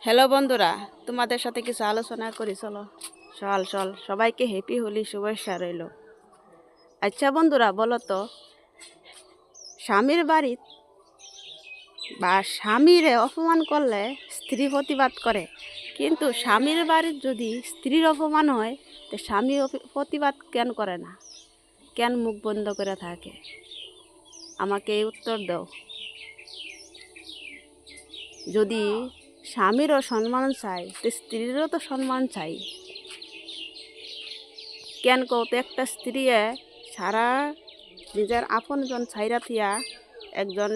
Hello বন্ধুরা, তোমাদের সাথে কিছু আলোচনা করি। চলো চল চল সবাইকে হ্যাপি হোলি শুভেচ্ছা রইল। আচ্ছা বন্ধুরা, বলো তো, স্বামীর বাড়ি বা স্বামীরে অপমান করলে স্ত্রী প্রতিবাদ করে, কিন্তু স্বামীর বাড়ির যদি স্ত্রীর অপমান হয় তো স্বামী প্রতিবাদ কেন করে না? কেন মুখ বন্ধ করে থাকে? আমাকে এই উত্তর দাও। যদি স্বামীরও সম্মান চাই তো স্ত্রীরও তো সম্মান চাই। কেন কৌতো একটা স্ত্রী সারা নিজের আপনজন ছাইরা থিয়া একজন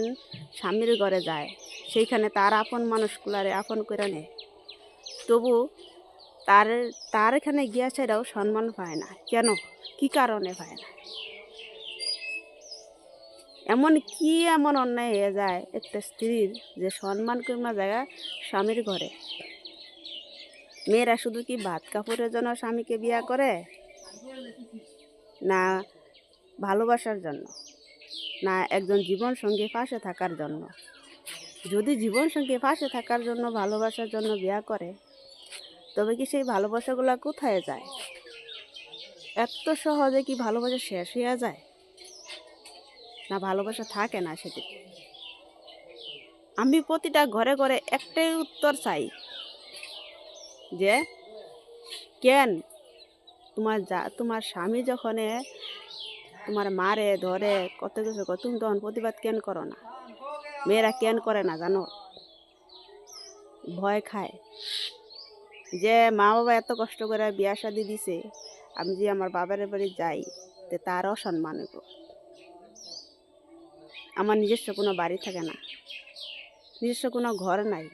স্বামীর ঘরে যায়, সেইখানে তার আপন মানুষগুলারে আপন করে নেয়, তবু তার তার এখানে গিয়া সেটাও সম্মান পায় না কেন? কি কারণে পায় না? এমন অন্যায় হয়ে যায় একটা স্ত্রীর যে সম্মান কমা জায়গা স্বামীর ঘরে? মেয়েরা শুধু কি ভাত কাপড়ের জন্য স্বামীকে বিয়া করে, না ভালোবাসার জন্য, না একজন জীবনসঙ্গী পাশে থাকার জন্য? যদি জীবনসঙ্গী পাশে থাকার জন্য ভালোবাসার জন্য বিয়া করে, তবে কি সেই ভালোবাসাগুলো কোথায় যায়? এত সহজে কি ভালোবাসা শেষ হয়ে যায়? না ভালোবাসা থাকে না সেটি? আমি প্রতিটা ঘরে ঘরে একটাই উত্তর চাই, যে কেন তোমার স্বামী যখন তোমার মারে ধরে কত কিছু তুমি তখন প্রতিবাদ কেন করো না? মেয়েরা কেন করে না জানো? ভয় খায় যে মা বাবা এত কষ্ট করে বিয়া শাদি দিছে, আমি যে আমার বাবার বাড়ি যাই তো তার অসম্মান হইব। আমার নিজস্ব কোনো বাড়ি থাকে না, নিজস্ব কোনো ঘর নাই,